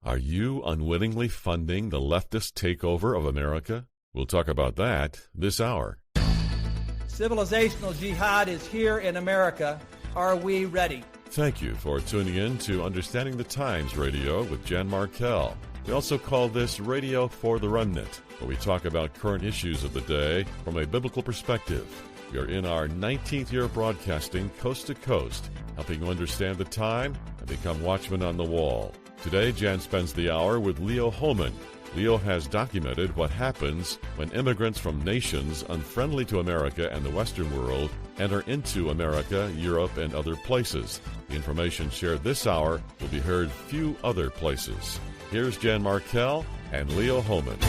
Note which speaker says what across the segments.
Speaker 1: Are you unwittingly funding the leftist takeover of America? We'll talk about that this hour.
Speaker 2: Civilizational jihad is here in America. Are we ready?
Speaker 1: Thank you for tuning in to Understanding the Times Radio with Jan Markell. We also call this Radio for the Remnant, where we talk about current issues of the day from a biblical perspective. We are in our 19th year of broadcasting coast to coast, helping you understand the time and become watchmen on the wall. Today, Jan spends the hour with Leo Holman. Leo has documented what happens when immigrants from nations unfriendly to America and the Western world enter into America, Europe, and other places. The information shared this hour will be heard few other places. Here's Jan Markell and Leo Holman.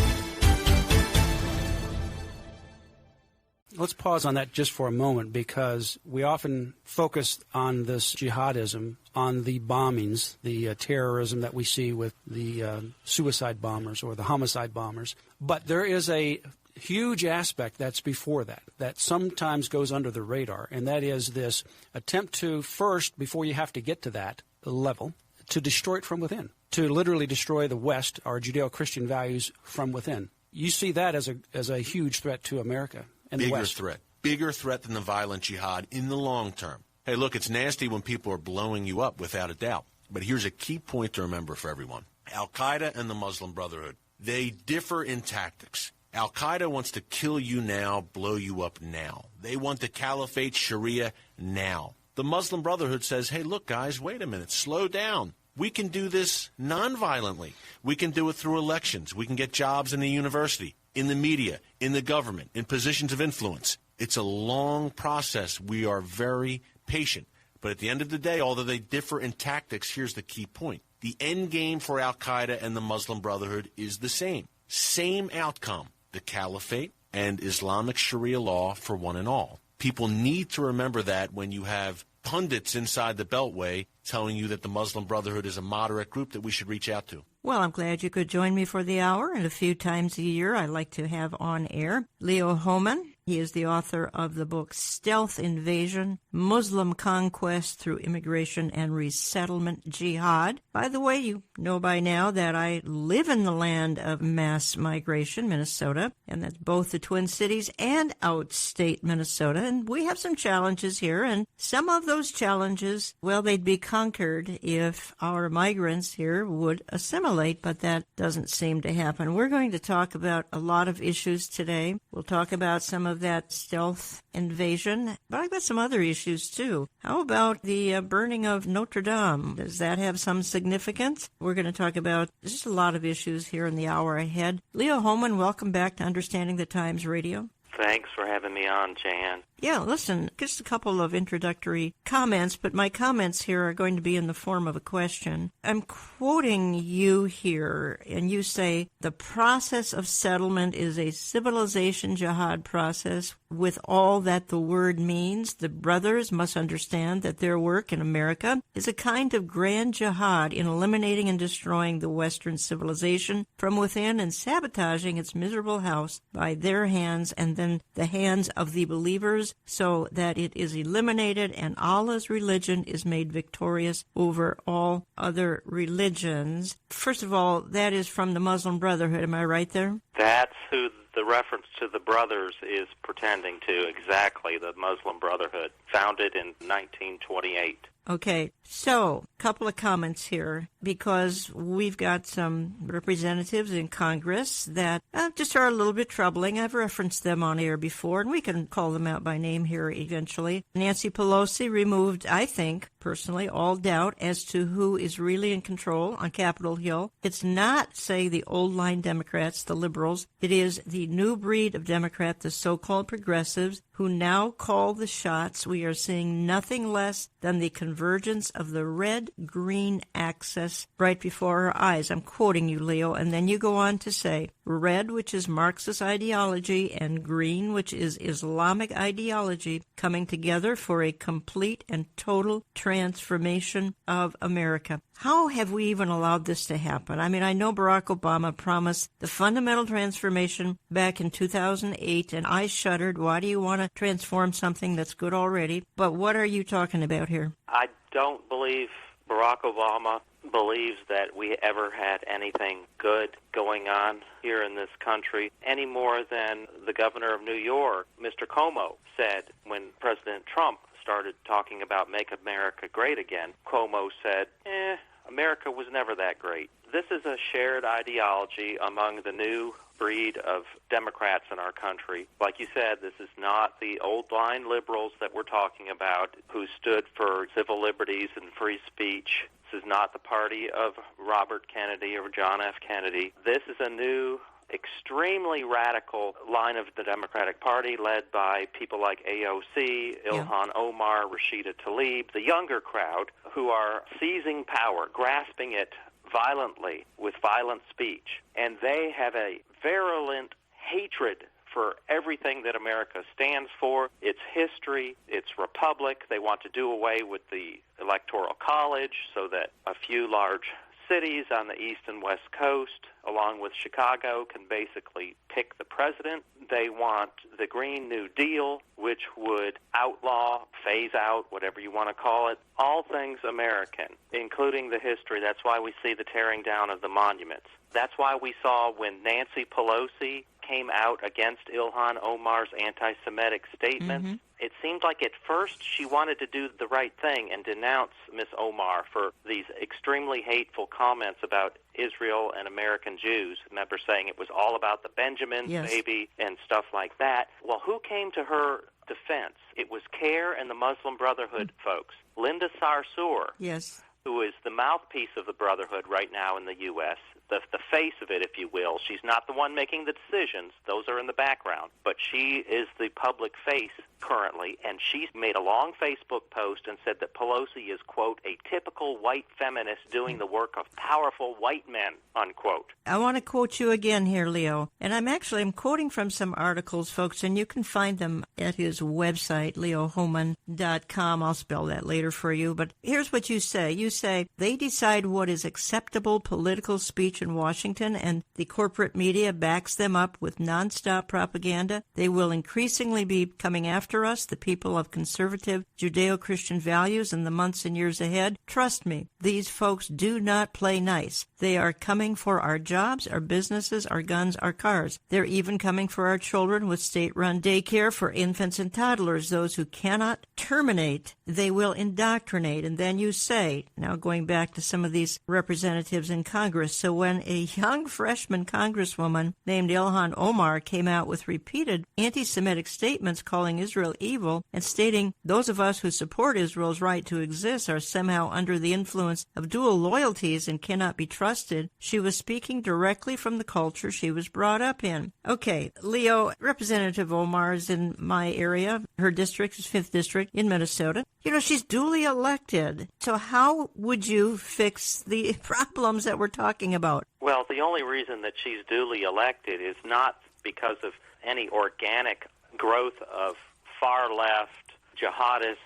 Speaker 3: Let's pause on that just for a moment, because we often focus on this jihadism, on the bombings, the terrorism that we see with the suicide bombers or the homicide bombers. But there is a huge aspect that's before that sometimes goes under the radar, and that is this attempt to first, before you have to get to that level, to destroy it from within, to literally destroy the West, our Judeo-Christian values from within. You see that as a huge threat to America.
Speaker 4: Bigger threat than the violent jihad in the long term. Hey, look, it's nasty when people are blowing you up, without a doubt. But here's a key point to remember for everyone. Al-Qaeda and the Muslim Brotherhood, they differ in tactics. Al-Qaeda wants to kill you now, blow you up now. They want the caliphate Sharia now. The Muslim Brotherhood says, hey, look, guys, wait a minute, slow down. We can do this nonviolently. We can do it through elections. We can get jobs in the university, in the media, in the government, in positions of influence. It's a long process. We are very patient. But at the end of the day, although they differ in tactics, here's the key point. The end game for Al-Qaeda and the Muslim Brotherhood is the same. Same outcome, the caliphate and Islamic Sharia law for one and all. People need to remember that when you have pundits inside the Beltway telling you that the Muslim Brotherhood is a moderate group that we should reach out to.
Speaker 5: Well, I'm glad you could join me for the hour, and a few times a year I like to have on air Leo Holman. He is the author of the book Stealth Invasion, Muslim Conquest Through Immigration and Resettlement Jihad. By the way, you know by now that I live in the land of mass migration, Minnesota, and that's both the Twin Cities and outstate Minnesota. And we have some challenges here, and some of those challenges, well, they'd be conquered if our migrants here would assimilate, but that doesn't seem to happen. We're going to talk about a lot of issues today. We'll talk about some of that stealth invasion, but I've got some other issues too. How about the burning of Notre Dame? Does that have some significance? We're going to talk about just a lot of issues here in the hour ahead. Leo Holman, welcome back to Understanding the Times Radio.
Speaker 6: Thanks for having me on, Jan.
Speaker 5: Yeah, listen, just a couple of introductory comments, but my comments here are going to be in the form of a question. I'm quoting you here, and you say, the process of settlement is a civilization jihad process with all that the word means. The brothers must understand that their work in America is a kind of grand jihad in eliminating and destroying the Western civilization from within and sabotaging its miserable house by their hands and then the hands of the believers, so that it is eliminated and Allah's religion is made victorious over all other religions. First of all, that is from the Muslim Brotherhood. Am I right there?
Speaker 6: That's who the reference to the brothers is pretending to, exactly, the Muslim Brotherhood, founded in 1928.
Speaker 5: Okay, so a couple of comments here, because we've got some representatives in Congress that just are a little bit troubling. I've referenced them on air before, and we can call them out by name here eventually. Nancy Pelosi removed, I think, personally, all doubt as to who is really in control on Capitol Hill. It's not, say, the old-line Democrats, the liberals. It is the new breed of Democrat, the so-called progressives, who now call the shots. We are seeing nothing less than the convergence of the red-green axis right before our eyes. I'm quoting you, Leo, and then you go on to say, red, which is Marxist ideology, and green, which is Islamic ideology, coming together for a complete and total transformation of America. How have we even allowed this to happen? I mean, I know Barack Obama promised the fundamental transformation back in 2008, and I shuddered. Why do you want to transform something that's good already? But what are you talking about here?
Speaker 6: I don't believe Barack Obama believes that we ever had anything good going on here in this country, any more than the governor of New York, Mr. Cuomo, said when President Trump started talking about Make America Great Again. Cuomo said, America was never that great. This is a shared ideology among the new breed of Democrats in our country. Like you said, this is not the old line liberals that we're talking about who stood for civil liberties and free speech. This is not the party of Robert Kennedy or John F. Kennedy. This is a new, extremely radical line of the Democratic Party led by people like AOC, Ilhan Omar, Rashida Tlaib, the younger crowd who are seizing power, grasping it violently with violent speech. And they have a virulent hatred for everything that America stands for, its history, its republic. They want to do away with the Electoral College so that a few large cities on the East and West Coast, along with Chicago, can basically pick the president. They want the Green New Deal, which would outlaw, phase out, whatever you want to call it, all things American, including the history. That's why we see the tearing down of the monuments. That's why we saw when Nancy Pelosi came out against Ilhan Omar's anti-Semitic statements, it seemed like at first she wanted to do the right thing and denounce Miss Omar for these extremely hateful comments about Israel and American Jews. Remember saying it was all about the Benjamins, baby, and stuff like that. Well, who came to her defense? It was CARE and the Muslim Brotherhood folks. Linda Sarsour, who is the mouthpiece of the Brotherhood right now in the U.S., the face of it, if you will. She's not the one making the decisions. Those are in the background. But she is the public face currently, and she's made a long Facebook post and said that Pelosi is, quote, a typical white feminist doing the work of powerful white men, unquote.
Speaker 5: I want to quote you again here, Leo. And I'm quoting from some articles, folks, and you can find them at his website, leohohmann.com. I'll spell that later for you. But here's what you say. You say, they decide what is acceptable political speech in Washington, and the corporate media backs them up with nonstop propaganda. They will increasingly be coming after us, the people of conservative Judeo-Christian values, in the months and years ahead. Trust me, these folks do not play nice. They are coming for our jobs, our businesses, our guns, our cars. They're even coming for our children with state-run daycare for infants and toddlers. Those who cannot terminate, they will indoctrinate. And then you say, now going back to some of these representatives in Congress, so when a young freshman congresswoman named Ilhan Omar came out with repeated anti-Semitic statements calling Israel evil and stating those of us who support Israel's right to exist are somehow under the influence of dual loyalties and cannot be trusted, she was speaking directly from the culture she was brought up in. Okay, Leo, Representative Omar is in my area. Her district is 5th District in Minnesota. You know, she's duly elected. So how would you fix the problems that we're talking about?
Speaker 6: Well, the only reason that she's duly elected is not because of any organic growth of far-left, jihadist,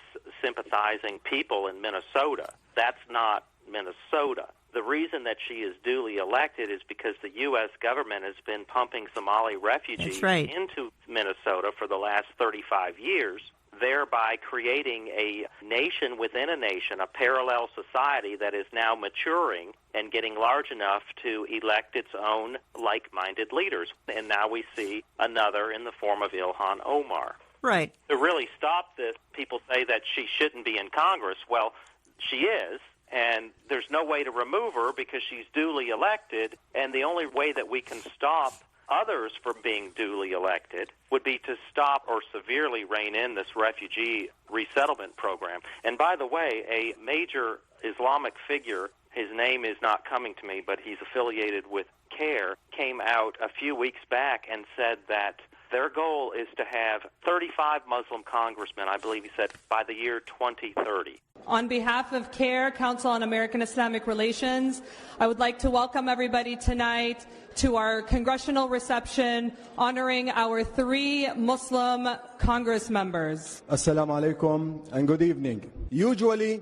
Speaker 6: sympathizing people in Minnesota. That's not Minnesota. The reason that she is duly elected is because the U.S. government has been pumping Somali refugees into Minnesota for the last 35 years, thereby creating a nation within a nation, a parallel society that is now maturing and getting large enough to elect its own like-minded leaders. And now we see another in the form of Ilhan Omar.
Speaker 5: Right.
Speaker 6: To really stop this, people say that she shouldn't be in Congress. Well, she is, and there's no way to remove her because she's duly elected, and the only way that we can stop others from being duly elected would be to stop or severely rein in this refugee resettlement program. And by the way, a major Islamic figure, his name is not coming to me, but he's affiliated with CARE, came out a few weeks back and said that their goal is to have 35 Muslim congressmen, I believe he said, by the year 2030.
Speaker 7: On behalf of CARE, Council on American Islamic Relations, I would like to welcome everybody tonight to our congressional reception honoring our 3 Muslim Congress members.
Speaker 8: Assalamu alaikum and good evening. Usually,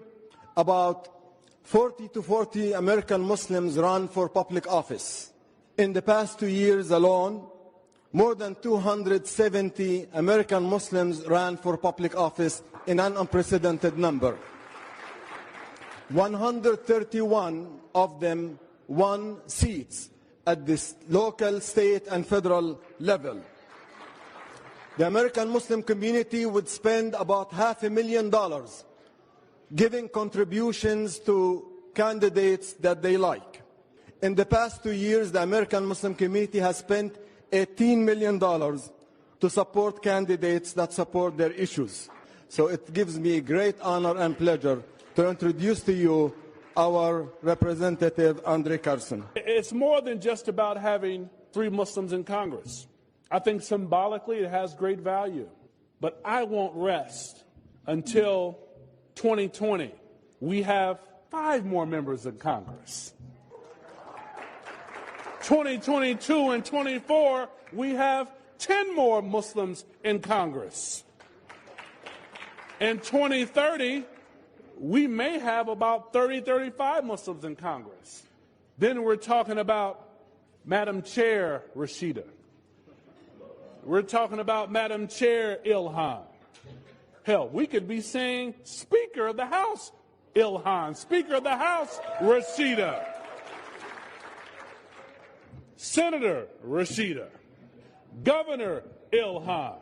Speaker 8: about 40 to 40 American Muslims run for public office. In the past 2 years alone, more than 270 American Muslims ran for public office in an unprecedented number. 131 of them won seats at this local, state, and federal level. The American Muslim community would spend about $500,000 giving contributions to candidates that they like. In the past 2 years, the American Muslim community has spent $18 million to support candidates that support their issues. So it gives me great honor and pleasure to introduce to you our representative, Andre Carson.
Speaker 9: It's more than just about having 3 Muslims in Congress. I think symbolically it has great value. But I won't rest until 2020. We have 5 more members in Congress. 2022 and 24, we have 10 more Muslims in Congress. In 2030, we may have about 30, 35 Muslims in Congress. Then we're talking about Madam Chair Rashida. We're talking about Madam Chair Ilhan. Hell, we could be saying Speaker of the House Ilhan, Speaker of the House Rashida, Senator Rashida, Governor Ilhan,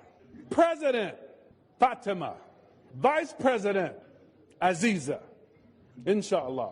Speaker 9: President Fatima, Vice President Aziza, inshallah.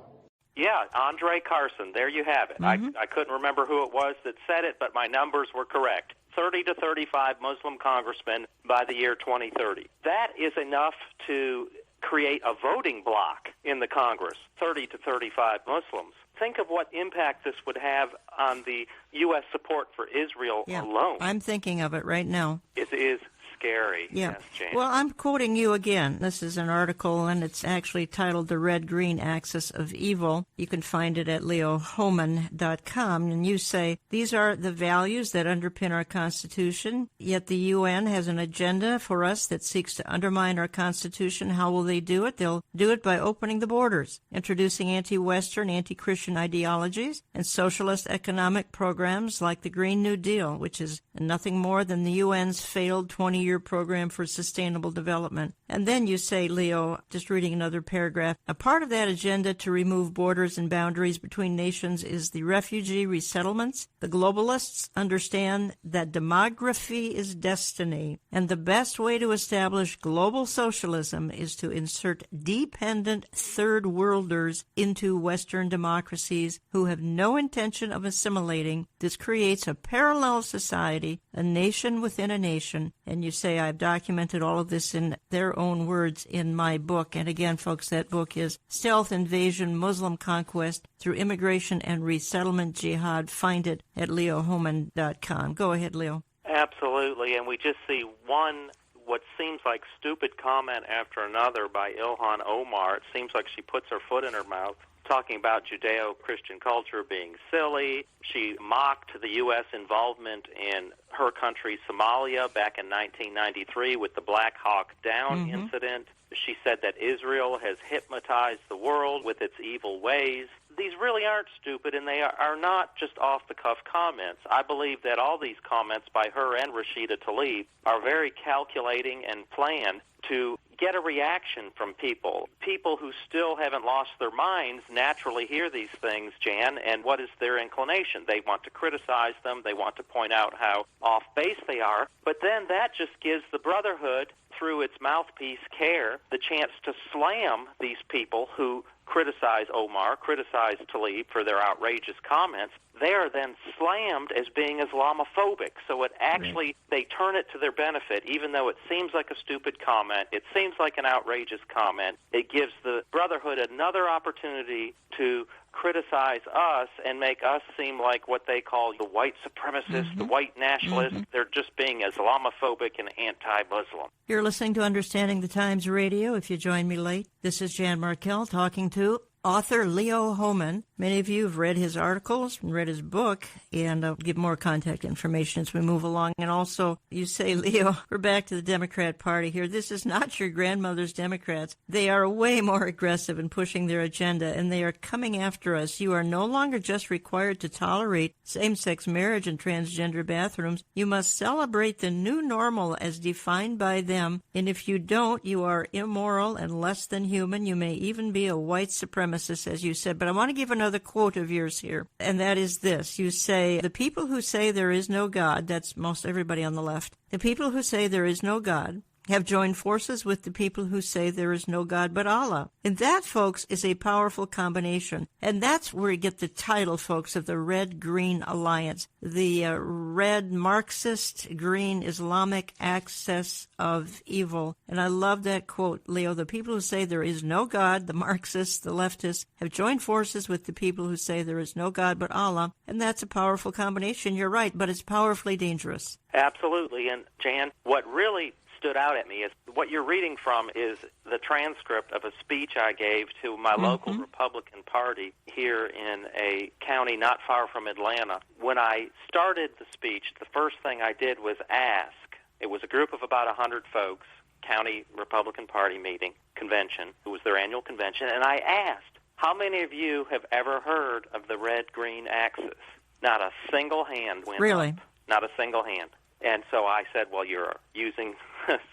Speaker 6: Yeah, Andre Carson, there you have it. I couldn't remember who it was that said it, but my numbers were correct. 30 to 35 Muslim congressmen by the year 2030. That is enough to create a voting bloc in the Congress, 30 to 35 Muslims. Think of what impact this would have on the U.S. support for Israel alone.
Speaker 5: I'm thinking of it right now.
Speaker 6: It is scary.
Speaker 5: Yeah.
Speaker 6: Yes, Jane.
Speaker 5: Well, I'm quoting you again. This is an article, and it's actually titled The Red-Green Axis of Evil. You can find it at leohoman.com, and you say, these are the values that underpin our Constitution, yet the UN has an agenda for us that seeks to undermine our Constitution. How will they do it? They'll do it by opening the borders, introducing anti-Western, anti-Christian ideologies, and socialist economic programs like the Green New Deal, which is nothing more than the UN's failed 20-year program for sustainable development. And then you say, Leo, just reading another paragraph, a part of that agenda to remove borders and boundaries between nations is the refugee resettlements. The globalists understand that demography is destiny, and the best way to establish global socialism is to insert dependent third worlders into Western democracies who have no intention of assimilating. This creates a parallel society, a nation within a nation. And you say, I've documented all of this in their own words in my book. And again, folks, that book is Stealth Invasion, Muslim Conquest Through Immigration and Resettlement Jihad. Find it at leohoman.com. Go ahead, Leo.
Speaker 6: Absolutely. And we just see one, what seems like stupid comment after another by Ilhan Omar. It seems like she puts her foot in her mouth, talking about Judeo-Christian culture being silly. She mocked the U.S. involvement in her country, Somalia, back in 1993 with the Black Hawk Down incident. She said that Israel has hypnotized the world with its evil ways. These really aren't stupid, and they are not just off-the-cuff comments. I believe that all these comments by her and Rashida Tlaib are very calculating and planned to get a reaction from people. People who still haven't lost their minds naturally hear these things, Jan, and what is their inclination? They want to criticize them. They want to point out how off-base they are. But then that just gives the Brotherhood, through its mouthpiece, CARE, the chance to slam these people who criticize Omar, criticize Tlaib for their outrageous comments. They are then slammed as being Islamophobic. So it actually, they turn it to their benefit, even though it seems like a stupid comment. It seems like an outrageous comment. It gives the Brotherhood another opportunity to criticize us and make us seem like what they call the white supremacists, the white nationalists. They're just being Islamophobic and anti-Muslim.
Speaker 5: You're listening to Understanding the Times Radio. If you join me late, this is Jan Markell talking to author Leo Homan. Many of you have read his articles and read his book, and I'll give more contact information as we move along. And also, you say, Leo, we're back to the Democrat Party here. This is not your grandmother's Democrats. They are way more aggressive in pushing their agenda, and they are coming after us. You are no longer just required to tolerate same-sex marriage and transgender bathrooms. You must celebrate the new normal as defined by them, and if you don't, you are immoral and less than human. You may even be a white supremacist. supremacists, as you said, but I want to give another quote of yours here, and that is this. You say, the people who say there is no God, that's most everybody on the left, the people who say there is no God have joined forces with the people who say there is no God but Allah. And that, folks, is a powerful combination. And that's where you get the title, folks, of the Red-Green Alliance, the red Marxist, green Islamic axis of evil. And I love that quote, Leo. The people who say there is no God, the Marxists, the leftists, have joined forces with the people who say there is no God but Allah. And that's a powerful combination. You're right, but it's powerfully dangerous.
Speaker 6: Absolutely. And, Jan, what really stood out at me is what you're reading from is the transcript of a speech I gave to my local Republican Party here in a county not far from Atlanta. When I started the speech, the first thing I did was ask. It was a group of about 100 folks, county Republican Party meeting, convention. It was their annual convention, and I asked, how many of you have ever heard of the red-green axis? Not a single hand went
Speaker 5: Really?
Speaker 6: up. Not a single hand. And so I said, well, you're using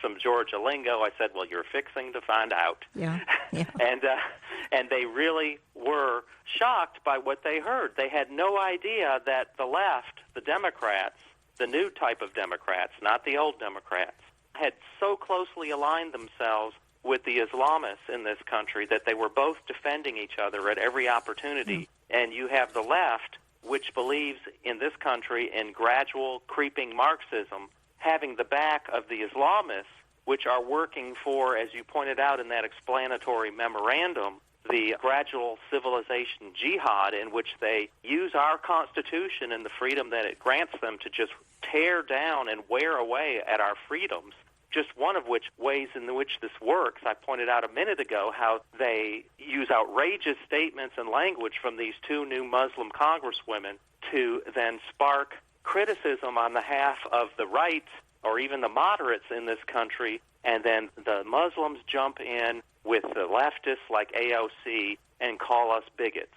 Speaker 6: some Georgia lingo. I said, well, you're fixing to find out.
Speaker 5: Yeah.
Speaker 6: And they really were shocked by what they heard. They had no idea that the left, the Democrats, the new type of Democrats, not the old Democrats, had so closely aligned themselves with the Islamists in this country that they were both defending each other at every opportunity. And you have the left, which believes in this country in gradual creeping Marxism, having the back of the Islamists, which are working for, as you pointed out in that explanatory memorandum, the gradual civilization jihad in which they use our Constitution and the freedom that it grants them to just tear down and wear away at our freedoms. Just one of which ways in which this works, I pointed out a minute ago how they use outrageous statements and language from these two new Muslim congresswomen to then spark criticism on behalf of the right or even the moderates in this country, and then the Muslims jump in with the leftists like AOC and call us bigots.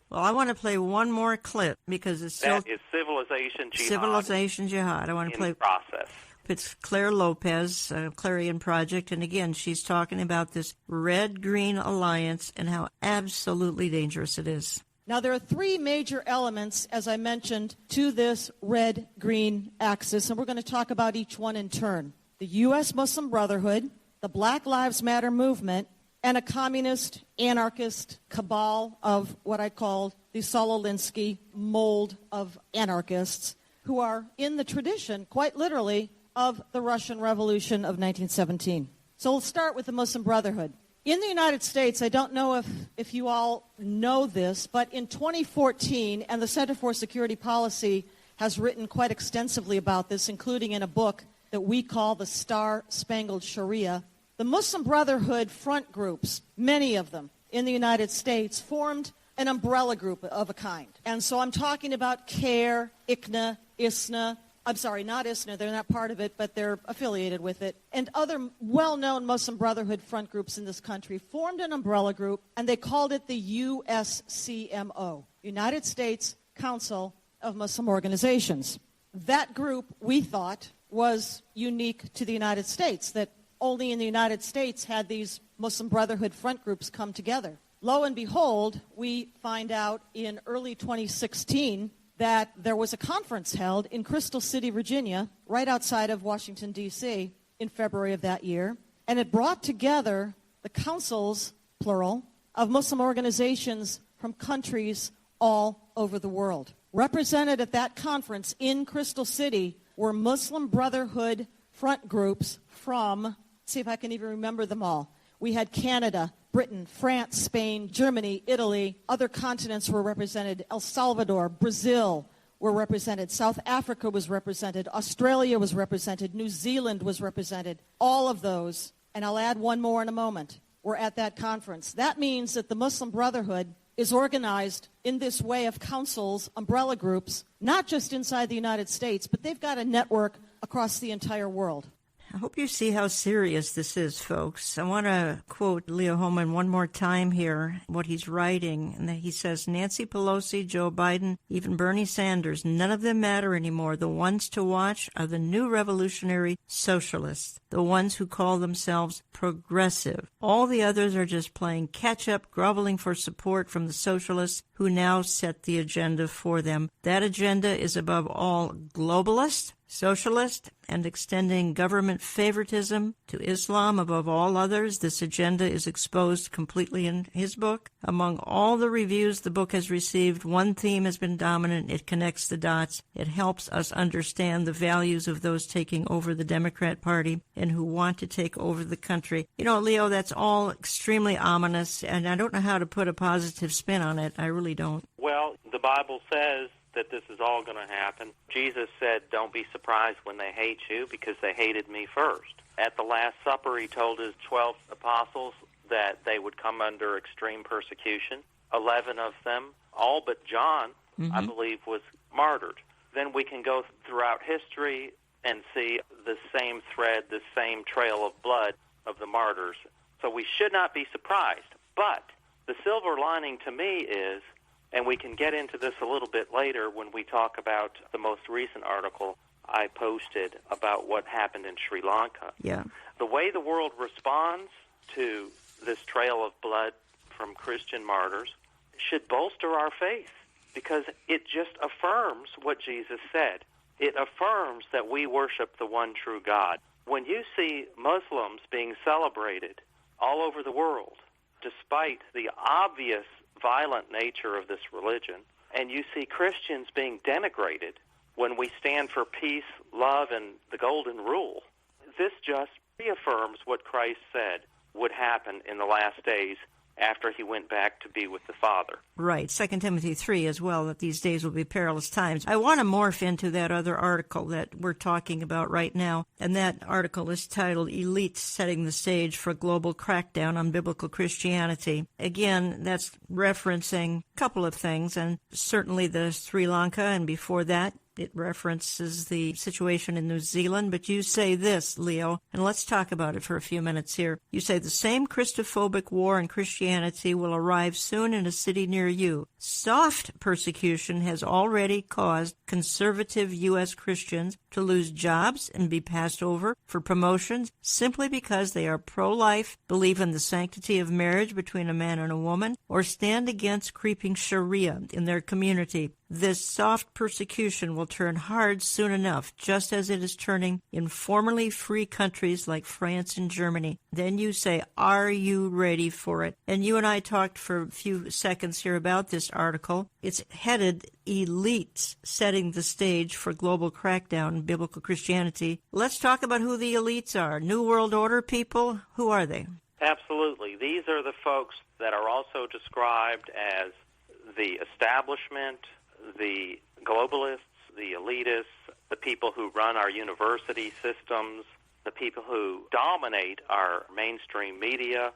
Speaker 5: Well, I want to play one more clip because it's still...
Speaker 6: That is civilization jihad.
Speaker 5: Civilization jihad. I want to play...
Speaker 6: process.
Speaker 5: It's Claire Lopez, Clarion Project, and again, she's talking about this red-green alliance and how absolutely dangerous it is.
Speaker 10: Now, there are three major elements, as I mentioned, to this red-green axis, and we're going to talk about each one in turn. The U.S. Muslim Brotherhood, the Black Lives Matter movement, and a communist, anarchist cabal of what I call the Saul Alinsky mold of anarchists who are in the tradition, quite literally, of the Russian Revolution of 1917. So we'll start with the Muslim Brotherhood. In the United States, I don't know if you all know this, but in 2014, and the Center for Security Policy has written quite extensively about this, including in a book that we call the Star-Spangled Sharia, the Muslim Brotherhood front groups, many of them in the United States, formed an umbrella group of a kind. And so I'm talking about CARE, ICNA, ISNA, I'm sorry, not ISNA, they're not part of it, but they're affiliated with it, and other well-known Muslim Brotherhood front groups in this country formed an umbrella group, and they called it the USCMO, United States Council of Muslim Organizations. That group, we thought, was unique to the United States, that only in the United States had these Muslim Brotherhood front groups come together. Lo and behold, we find out in early 2016 that there was a conference held in Crystal City, Virginia, right outside of Washington, D.C., in February of that year, and it brought together the councils, plural, of Muslim organizations from countries all over the world. Represented at that conference in Crystal City were Muslim Brotherhood front groups from, let's see if I can even remember them all. We had Canada, Britain, France, Spain, Germany, Italy. Other continents were represented. El Salvador, Brazil were represented. South Africa was represented. Australia was represented. New Zealand was represented. All of those, and I'll add one more in a moment, were at that conference. That means that the Muslim Brotherhood is organized in this way of councils, umbrella groups, not just inside the United States, but they've got a network across the entire world.
Speaker 5: I hope you see how serious this is, folks. I want to quote Leo Holman one more time here, what he's writing. And he says, Nancy Pelosi, Joe Biden, even Bernie Sanders, none of them matter anymore. The ones to watch are the new revolutionary socialists, the ones who call themselves progressive. All the others are just playing catch-up, groveling for support from the socialists who now set the agenda for them. That agenda is above all globalist, socialist, and extending government favoritism to Islam above all others. This agenda is exposed completely in his book. Among all the reviews the book has received, one theme has been dominant. It connects the dots. It helps us understand the values of those taking over the Democrat Party and who want to take over the country. You know, Leo, that's all extremely ominous, and I don't know how to put a positive spin on it. I really don't.
Speaker 6: Well, the Bible says that this is all going to happen. Jesus said, don't be surprised when they hate you because they hated me first. At the Last Supper, he told his 12 apostles that they would come under extreme persecution. 11 of them, all but John, I believe, was martyred. Then we can go throughout history and see the same thread, the same trail of blood of the martyrs. So we should not be surprised. But the silver lining to me is, and we can get into this a little bit later when we talk about the most recent article I posted about what happened in Sri Lanka.
Speaker 5: Yeah.
Speaker 6: The way the world responds to this trail of blood from Christian martyrs should bolster our faith because it just affirms what Jesus said. It affirms that we worship the one true God. When you see Muslims being celebrated all over the world, despite the obvious violent nature of this religion, and you see Christians being denigrated when we stand for peace, love, and the golden rule, this just reaffirms what Christ said would happen in the last days after he went back to be with the Father.
Speaker 5: Right. 2 Timothy 3 as well, that these days will be perilous times. I want to morph into that other article that we're talking about right now, and that article is titled Elites Setting the Stage for a Global Crackdown on Biblical Christianity. Again, that's referencing a couple of things, and certainly the Sri Lanka, and before that, it references the situation in New Zealand, but you say this, Leo, and let's talk about it for a few minutes here. You say the same Christophobic war on Christianity will arrive soon in a city near you. Soft persecution has already caused conservative U.S. Christians to lose jobs and be passed over for promotions simply because they are pro-life, believe in the sanctity of marriage between a man and a woman, or stand against creeping Sharia in their community. This soft persecution will turn hard soon enough, just as it is turning in formerly free countries like France and Germany. Then you say, are you ready for it? And you and I talked for a few seconds here about this article. It's headed Elites Setting the Stage for Global Crackdown on Biblical Christianity. Let's talk about who the elites are. New World Order people? Who are they?
Speaker 6: Absolutely. These are the folks that are also described as the establishment, the globalists, the elitists, the people who run our university systems, the people who dominate our mainstream media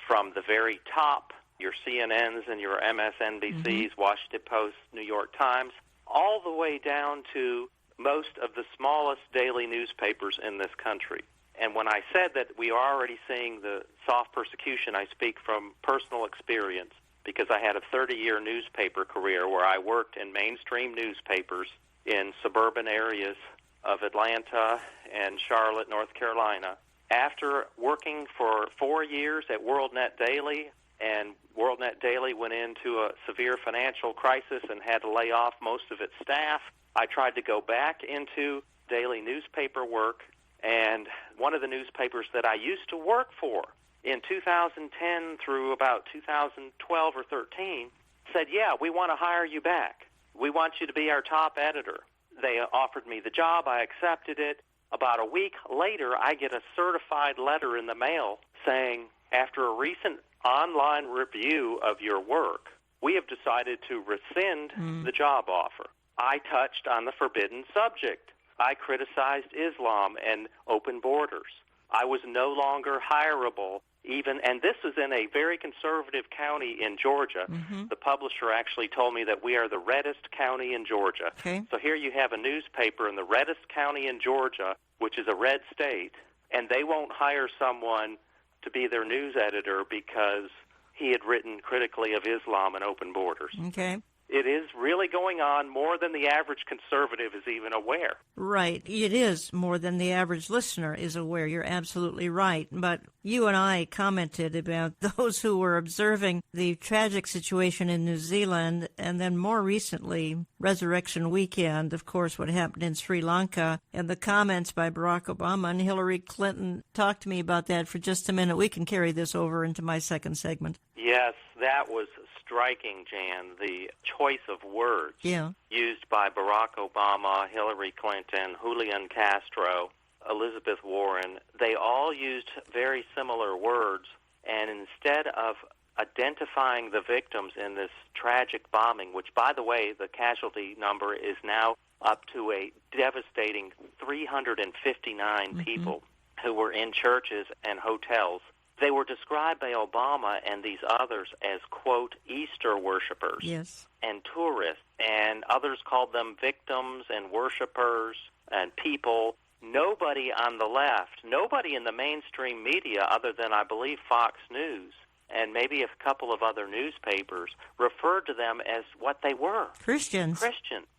Speaker 6: from the very top, your CNNs and your MSNBCs, Washington Post, New York Times, all the way down to most of the smallest daily newspapers in this country. And when I said that we are already seeing the soft persecution, I speak from personal experience, because I had a 30-year newspaper career where I worked in mainstream newspapers in suburban areas of Atlanta and Charlotte, North Carolina. After working for 4 years at WorldNet Daily, and WorldNet Daily went into a severe financial crisis and had to lay off most of its staff, I tried to go back into daily newspaper work, and one of the newspapers that I used to work for in 2010 through about 2012 or 13 said, yeah, we want to hire you back. We want you to be our top editor. They offered me the job. I accepted it. About a week later, I get a certified letter in the mail saying, after a recent online review of your work, we have decided to rescind the job offer. I touched on the forbidden subject. I criticized Islam and open borders. I was no longer hireable. And this is in a very conservative county in Georgia. The publisher actually told me that we are the reddest county in Georgia.
Speaker 5: Okay.
Speaker 6: So here you have a newspaper in the reddest county in Georgia, which is a red state, and they won't hire someone to be their news editor because he had written critically of Islam and open borders.
Speaker 5: Okay.
Speaker 6: It is really going on more than the average conservative is even aware.
Speaker 5: Right. It is more than the average listener is aware. You're absolutely right. But you and I commented about those who were observing the tragic situation in New Zealand, and then more recently, Resurrection Weekend, of course, what happened in Sri Lanka, and the comments by Barack Obama and Hillary Clinton. Talk to me about that for just a minute. We can carry this over into my second segment.
Speaker 6: Yes, that was striking, Jan, the choice of words used by Barack Obama, Hillary Clinton, Julian Castro, Elizabeth Warren. They all used very similar words, and instead of identifying the victims in this tragic bombing, which, by the way, the casualty number is now up to a devastating 359 people who were in churches and hotels. They were described by Obama and these others as, quote, Easter worshipers and tourists, and others called them victims and worshipers and people. Nobody on the left, nobody in the mainstream media other than, I believe, Fox News and maybe a couple of other newspapers referred to them as what they were.
Speaker 5: Christians.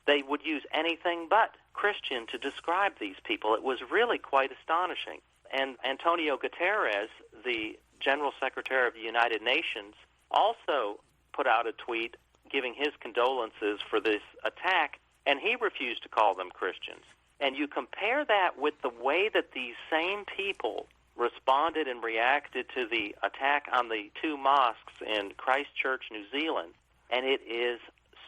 Speaker 6: They would use anything but Christian to describe these people. It was really quite astonishing. And Antonio Guterres, the General Secretary of the United Nations, also put out a tweet giving his condolences for this attack, and he refused to call them Christians. And you compare that with the way that these same people responded and reacted to the attack on the two mosques in Christchurch, New Zealand, and it is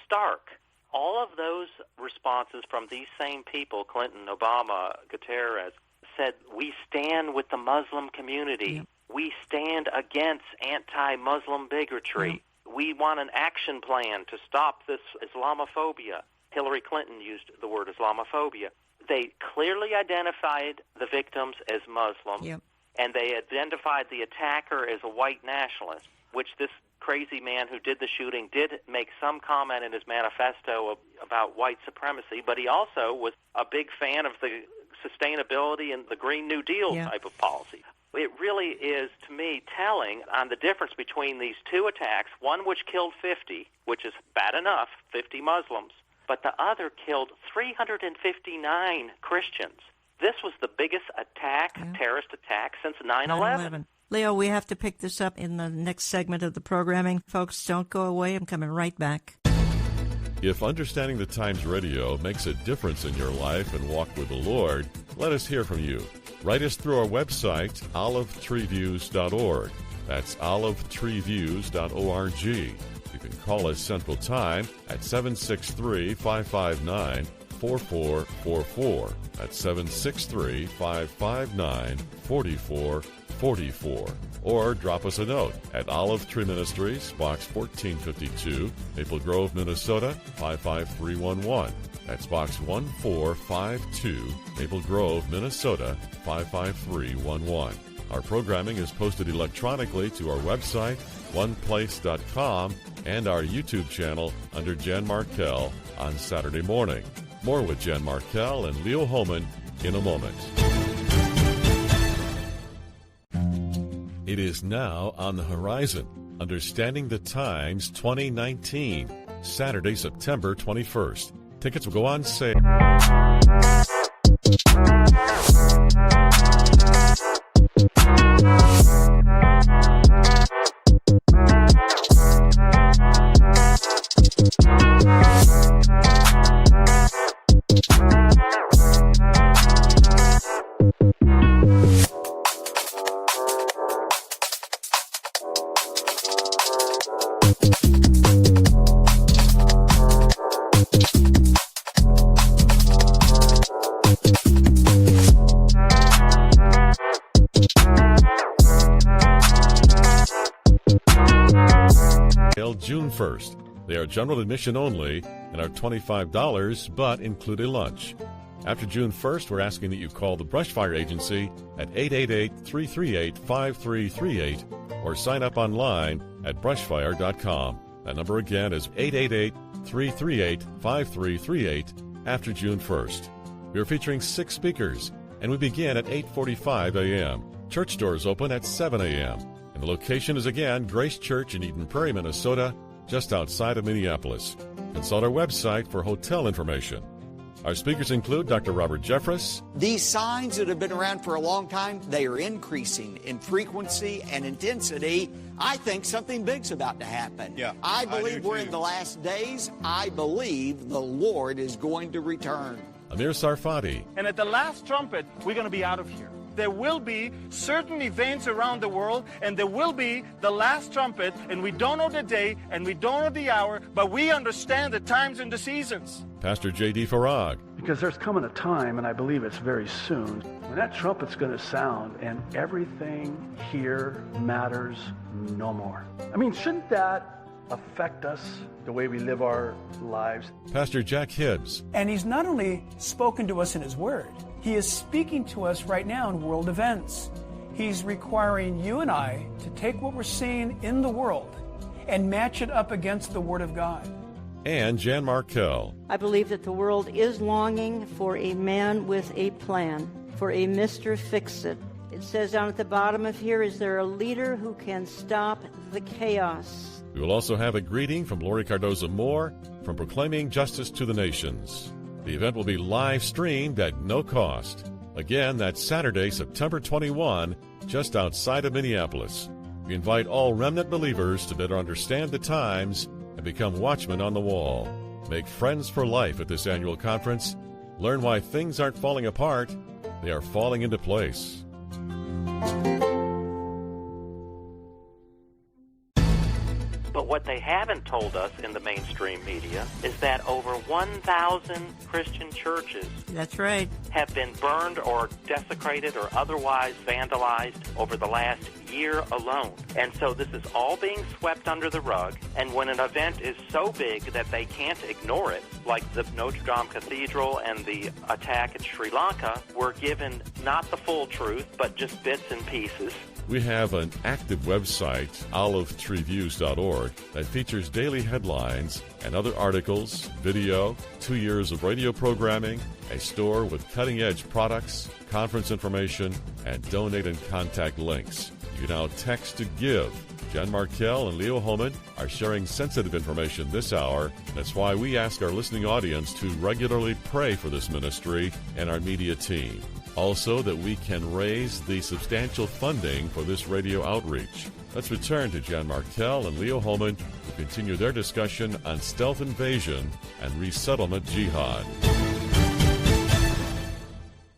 Speaker 6: stark. All of those responses from these same people, Clinton, Obama, Guterres, said, we stand with the Muslim community. We stand against anti-Muslim bigotry. We want an action plan to stop this Islamophobia. Hillary Clinton used the word Islamophobia. They clearly identified the victims as Muslim, and they identified the attacker as a white nationalist, which this crazy man who did the shooting did make some comment in his manifesto about white supremacy, but he also was a big fan of the sustainability and the Green New Deal type of policy. It really is, to me, telling on the difference between these two attacks, one which killed 50, which is bad enough, 50 Muslims, but the other killed 359 Christians. This was the biggest attack, terrorist attack, since 9/11.
Speaker 5: Leo, we have to pick this up in the next segment of the programming. Folks, don't go away. I'm coming right back.
Speaker 1: If Understanding the Times Radio makes a difference in your life and walk with the Lord, let us hear from you. Write us through our website, olivetreeviews.org. That's olivetreeviews.org. You can call us Central Time at 763-559-4444. That's 763-559-4444. Or drop us a note at Olive Tree Ministries, Box 1452, Maple Grove, Minnesota, 55311. That's Box 1452, Maple Grove, Minnesota, 55311. Our programming is posted electronically to our website, oneplace.com, and our YouTube channel under Jan Markell on Saturday morning. More with Jan Markell and Leo Holman in a moment. It is now on the horizon. Understanding the Times 2019, Saturday, September 21st. Tickets will go on sale. June 1st. They are general admission only and are $25, but include a lunch. After June 1st, we're asking that you call the Brushfire Agency at 888-338-5338 or sign up online at brushfire.com. That number again is 888-338-5338 after June 1st. We are featuring 6 speakers, and we begin at 8:45 a.m. Church doors open at 7 a.m. And the location is again Grace Church in Eden Prairie, Minnesota, just outside of Minneapolis. Consult our website for hotel information. Our speakers include Dr. Robert Jeffress.
Speaker 11: These signs that have been around for a long time, they are increasing in frequency and intensity. I think something big's about to happen.
Speaker 12: Yeah,
Speaker 11: I believe we're in the last days. I believe the Lord is going to return.
Speaker 1: Amir Sarfati.
Speaker 13: And at the last trumpet, we're going to be out of here. There will be certain events around the world, and there will be the last trumpet, and we don't know the day, and we don't know the hour, but we understand the times and the seasons.
Speaker 1: Pastor J.D. Farag.
Speaker 14: Because there's coming a time, and I believe it's very soon, when that trumpet's going to sound, and everything here matters no more. I mean, shouldn't that affect us, the way we live our lives?
Speaker 1: Pastor Jack Hibbs.
Speaker 15: And he's not only spoken to us in his word, he is speaking to us right now in world events. He's requiring you and I to take what we're seeing in the world and match it up against the Word of God.
Speaker 1: And Jan Markell.
Speaker 5: I believe that the world is longing for a man with a plan, for a Mr. Fix-It. It says down at the bottom of here, is there a leader who can stop the chaos?
Speaker 1: We will also have a greeting from Lori Cardoza-Moore from Proclaiming Justice to the Nations. The event will be live streamed at no cost. Again, that's Saturday, September 21, just outside of Minneapolis. We invite all remnant believers to better understand the times and become watchmen on the wall. Make friends for life at this annual conference. Learn why things aren't falling apart, they are falling into place.
Speaker 6: But what they haven't told us in the mainstream media is that over 1,000 Christian churches
Speaker 5: That's right.
Speaker 6: have been burned or desecrated or otherwise vandalized over the last year alone. And so this is all being swept under the rug. And when an event is so big that they can't ignore it, like the Notre Dame Cathedral and the attack in Sri Lanka, we're given not the full truth, but just bits and pieces.
Speaker 1: We have an active website, olivetreeviews.org, that features daily headlines and other articles, video, 2 years of radio programming, a store with cutting-edge products, conference information, and donate and contact links. You can now text to give. Jan Markell and Leo Holman are sharing sensitive information this hour. That's why we ask our listening audience to regularly pray for this ministry and our media team. Also, that we can raise the substantial funding for this radio outreach. Let's return to Jan Markell and Leo Holman to continue their discussion on stealth invasion and resettlement jihad.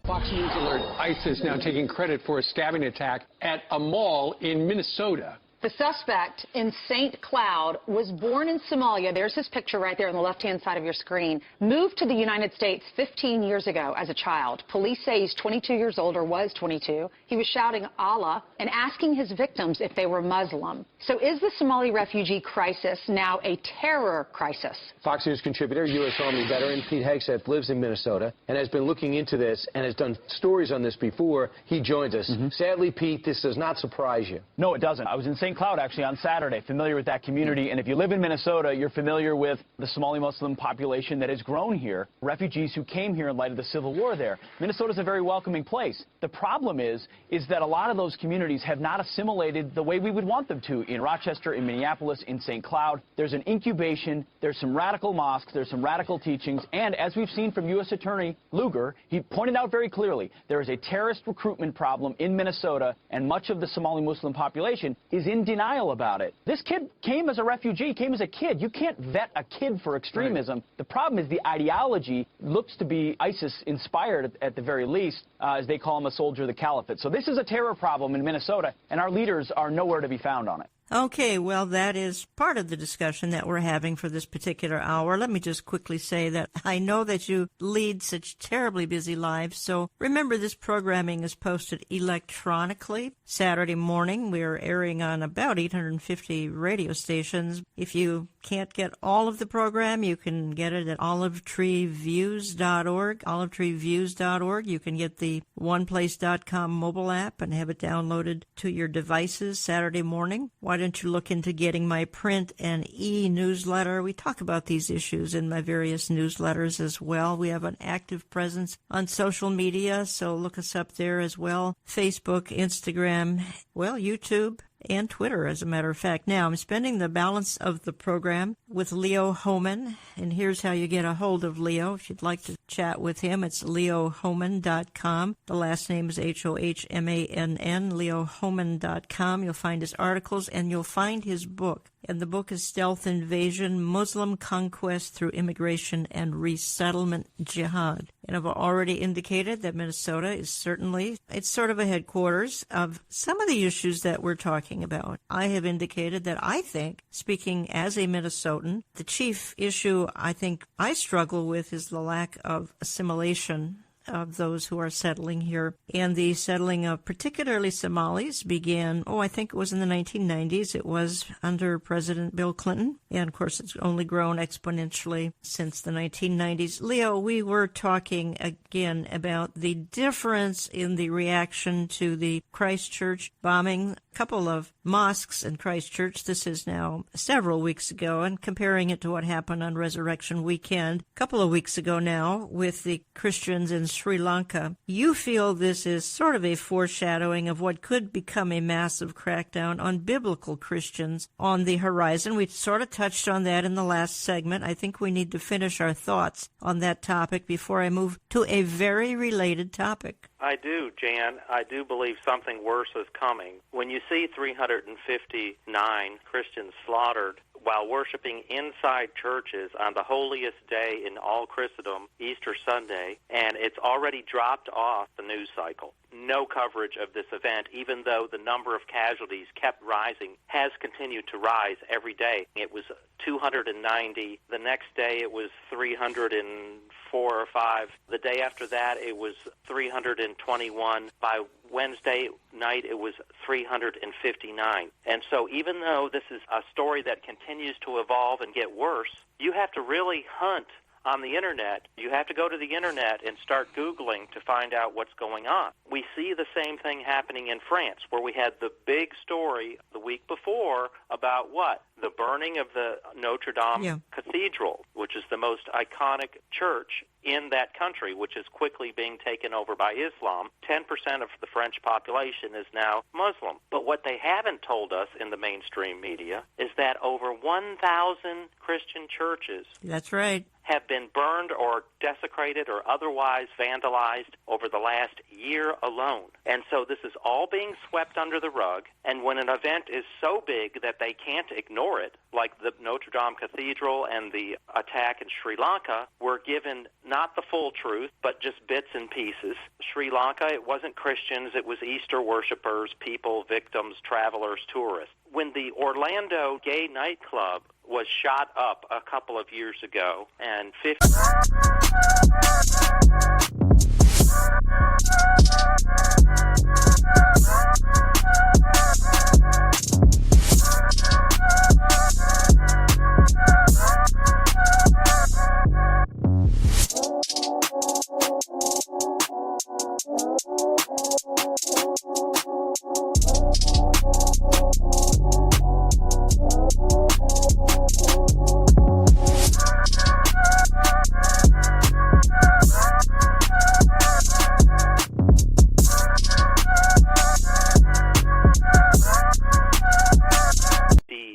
Speaker 16: Fox News alert: ISIS now taking credit for a stabbing attack at a mall in Minnesota.
Speaker 17: The suspect in St. Cloud was born in Somalia. There's his picture right there on the left-hand side of your screen. Moved to the United States 15 years ago as a child. Police say he's 22 years old, or was 22. He was shouting Allah and asking his victims if they were Muslim. So is the Somali refugee crisis now a terror crisis?
Speaker 18: Fox News contributor, U.S. Army veteran Pete Hegseth lives in Minnesota and has been looking into this and has done stories on this before. He joins us. Sadly, Pete, this does not surprise you.
Speaker 19: No, it doesn't. I was in St. Cloud actually on Saturday, familiar with that community. And if you live in Minnesota, you're familiar with the Somali Muslim population that has grown here, refugees who came here in light of the civil war there. Minnesota's a very welcoming place. The problem is that a lot of those communities have not assimilated the way we would want them to. In Rochester, in Minneapolis, in St. Cloud, there's an incubation, there's some radical mosques, there's some radical teachings, and as we've seen from U.S. Attorney Lugar, he pointed out very clearly, there is a terrorist recruitment problem in Minnesota, and much of the Somali Muslim population is in denial about it. This kid came as a refugee, came as a kid. You can't vet a kid for extremism. Right. The problem is the ideology looks to be ISIS-inspired at the very least, as they call him a soldier of the caliphate. So this is a terror problem in Minnesota, and our leaders are nowhere to be found on it.
Speaker 5: Okay, well, that is part of the discussion that we're having for this particular hour. Let me just quickly say that I know that you lead such terribly busy lives, so remember this programming is posted electronically. Saturday morning, we are airing on about 850 radio stations. If you can't get all of the program, you can get it at olivetreeviews.org, olivetreeviews.org. You can get the oneplace.com mobile app and have it downloaded to your devices Saturday morning. Why don't you look into getting my print and e-newsletter? We talk about these issues in my various newsletters as well. We have an active presence on social media, so look us up there as well. Facebook, Instagram, YouTube, and Twitter, as a matter of fact. Now, I'm spending the balance of the program with Leo Hohmann, and here's how you get a hold of Leo. If you'd like to chat with him, it's leohohmann.com. The last name is Hohmann, leohohmann.com. You'll find his articles, and you'll find his book. And the book is Stealth Invasion, Muslim Conquest Through Immigration and Resettlement Jihad. And I've already indicated that Minnesota is certainly, it's sort of a headquarters of some of the issues that we're talking about. I have indicated that I think, speaking as a Minnesotan, the chief issue I think I struggle with is the lack of assimilation of those who are settling here. And the settling of particularly Somalis began, I think it was in the 1990s. It was under President Bill Clinton. And, of course, it's only grown exponentially since the 1990s. Leo, we were talking again about the difference in the reaction to the Christchurch bombing. A couple of mosques in Christchurch. This is now several weeks ago, and comparing it to what happened on Resurrection Weekend a couple of weeks ago now with the Christians in Sri Lanka. You feel this is sort of a foreshadowing of what could become a massive crackdown on biblical Christians on the horizon. We sort of touched on that in the last segment. I think we need to finish our thoughts on that topic before I move to a very related topic.
Speaker 6: I do, Jan. I do believe something worse is coming. When you see 359 Christians slaughtered while worshiping inside churches on the holiest day in all Christendom, Easter Sunday, and it's already dropped off the news cycle. No coverage of this event, even though the number of casualties kept rising, has continued to rise every day. It was 290. The next day it was 304 or 5. The day after that it was 321. By Wednesday night it was 359. And so even though this is a story that continues to evolve and get worse, you have to really hunt on the Internet. You have to go to the Internet and start Googling to find out what's going on. We see the same thing happening in France, where we had the big story the week before about what? The burning of the Notre Dame Cathedral, which is the most iconic church in that country, which is quickly being taken over by Islam. 10% of the French population is now Muslim. But what they haven't told us in the mainstream media is that over 1,000 Christian churches
Speaker 5: That's right.
Speaker 6: have been burned or desecrated or otherwise vandalized over the last year alone. And so this is all being swept under the rug, and when an event is so big that they can't ignore it, like the Notre Dame Cathedral and the attack in Sri Lanka, we're given not the full truth, but just bits and pieces. Sri Lanka, it wasn't Christians, it was Easter worshipers, people, victims, travelers, tourists. When the Orlando gay nightclub was shot up a couple of years ago, and 50...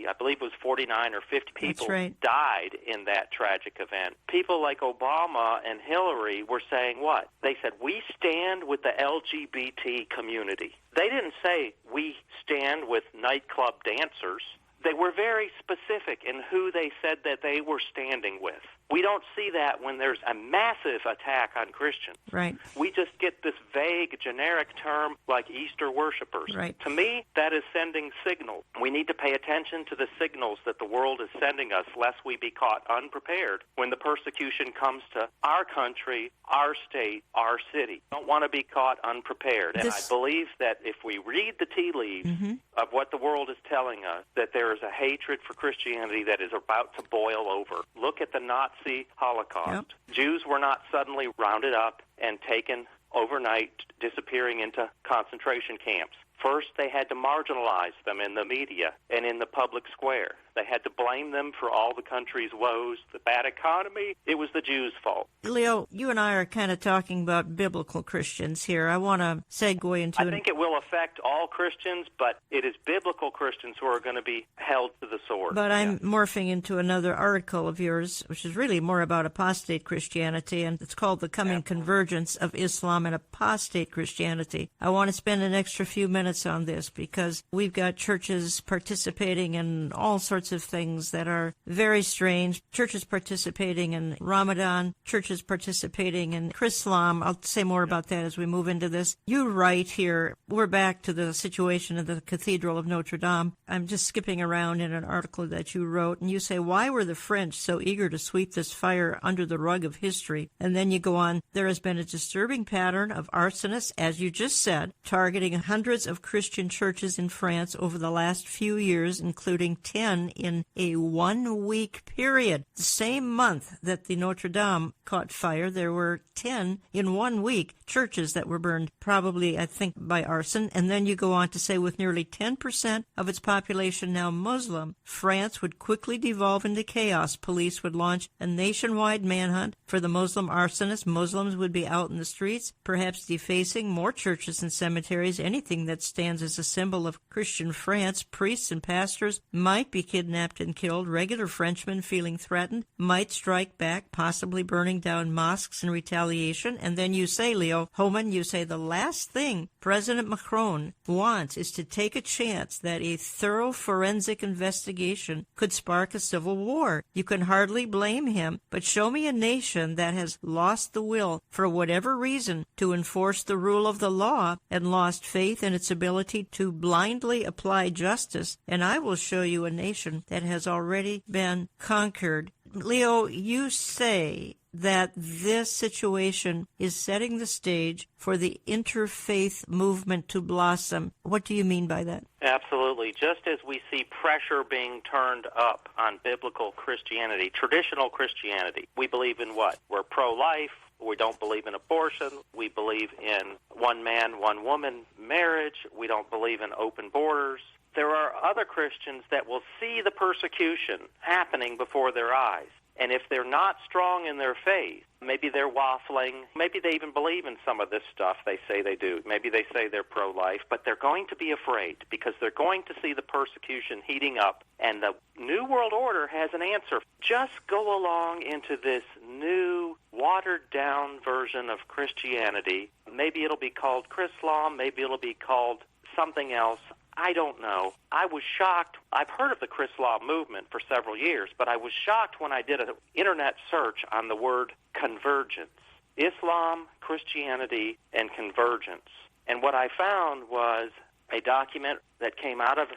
Speaker 6: I believe it was 49 or 50 people died in that tragic event. People like Obama and Hillary were saying what? They said, we stand with the LGBT community. They didn't say, we stand with nightclub dancers. They were very specific in who they said that they were standing with. We don't see that when there's a massive attack on Christians.
Speaker 5: Right.
Speaker 6: We just get this vague, generic term like Easter worshipers.
Speaker 5: Right.
Speaker 6: To me, that is sending signals. We need to pay attention to the signals that the world is sending us, lest we be caught unprepared when the persecution comes to our country, our state, our city. Don't want to be caught unprepared. And I believe that if we read the tea leaves of what the world is telling us, that there is a hatred for Christianity that is about to boil over. Look at the Nazi Holocaust. Yep. Jews were not suddenly rounded up and taken overnight, disappearing into concentration camps. First, they had to marginalize them in the media and in the public square. They had to blame them for all the country's woes, the bad economy. It was the Jews' fault.
Speaker 5: Leo, you and I are kind of talking about biblical Christians here. I want to segue into...
Speaker 6: I think it will affect all Christians, but it is biblical Christians who are going to be held to the sword.
Speaker 5: But I'm morphing into another article of yours, which is really more about apostate Christianity, and it's called The Coming Convergence of Islam and Apostate Christianity. I want to spend an extra few minutes on this because we've got churches participating in all sorts of things that are very strange. Churches participating in Ramadan, churches participating in Chrislam. I'll say more about that as we move into this. You write here, we're back to the situation of the Cathedral of Notre Dame. I'm just skipping around in an article that you wrote, and you say, why were the French so eager to sweep this fire under the rug of history? And then you go on, there has been a disturbing pattern of arsonists, as you just said, targeting hundreds of Christian churches in France over the last few years, including 10 in a 1-week period. The same month that the Notre Dame caught fire, there were 10 in 1 week churches that were burned, probably, I think, by arson. And then you go on to say, with nearly 10% of its population now Muslim, France would quickly devolve into chaos. Police would launch a nationwide manhunt for the Muslim arsonists. Muslims would be out in the streets, perhaps defacing more churches and cemeteries, anything that stands as a symbol of Christian France. Priests and pastors might be kidnapped and killed. Regular Frenchmen, feeling threatened, might strike back, possibly burning down mosques in retaliation. And then you say, Leo Hohmann, you say the last thing President Macron wants is to take a chance that a thorough forensic investigation could spark a civil war. You can hardly blame him, but show me a nation that has lost the will, for whatever reason, to enforce the rule of the law and lost faith in its ability to blindly apply justice, and I will show you a nation that has already been conquered. Leo, you say that this situation is setting the stage for the interfaith movement to blossom. What do you mean by that?
Speaker 6: Absolutely. Just as we see pressure being turned up on biblical Christianity, traditional Christianity, we believe in what? We're pro-life. We don't believe in abortion. We believe in one man, one woman marriage. We don't believe in open borders. There are other Christians that will see the persecution happening before their eyes. And if they're not strong in their faith, maybe they're waffling, maybe they even believe in some of this stuff they say they do. Maybe they say they're pro-life, but they're going to be afraid because they're going to see the persecution heating up. And the New World Order has an answer. Just go along into this new, watered-down version of Christianity. Maybe it'll be called Chrislam, maybe it'll be called something else. I don't know. I was shocked. I've heard of the Chrislam movement for several years, but I was shocked when I did an internet search on the word convergence. Islam, Christianity, and convergence. And what I found was a document that came out of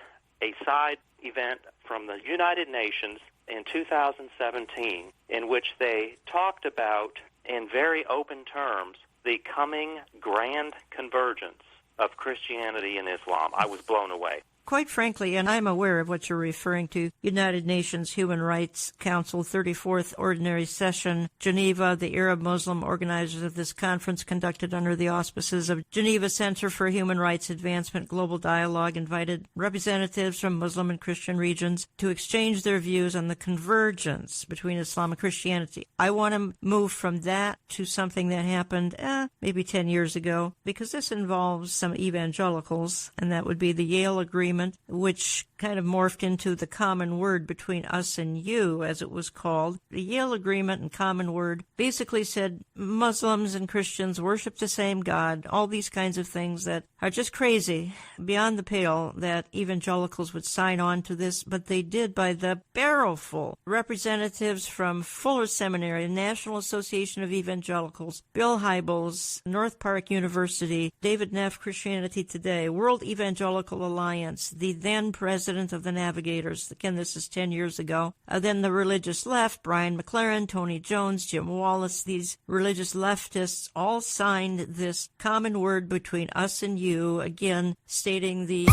Speaker 6: a side event from the United Nations in 2017 in which they talked about, in very open terms, the coming grand convergence of Christianity and Islam. I was blown away.
Speaker 5: Quite frankly, and I'm aware of what you're referring to, United Nations Human Rights Council 34th Ordinary Session, Geneva, the Arab Muslim organizers of this conference conducted under the auspices of Geneva Center for Human Rights Advancement Global Dialogue invited representatives from Muslim and Christian regions to exchange their views on the convergence between Islam and Christianity. I want to move from that to something that happened maybe 10 years ago, because this involves some evangelicals, and that would be the Yale Agreement, which kind of morphed into the common word between us and you, as it was called. The Yale Agreement and Common Word basically said Muslims and Christians worship the same God, all these kinds of things that are just crazy, beyond the pale, that evangelicals would sign on to this, but they did by the barrelful. Representatives from Fuller Seminary, National Association of Evangelicals, Bill Hybels, North Park University, David Neff, Christianity Today, World Evangelical Alliance, the then president of the Navigators. Again, this is 10 years ago. Then the religious left, Brian McLaren, Tony Jones, Jim Wallace, these religious leftists all signed this common word between us and you, again, stating the...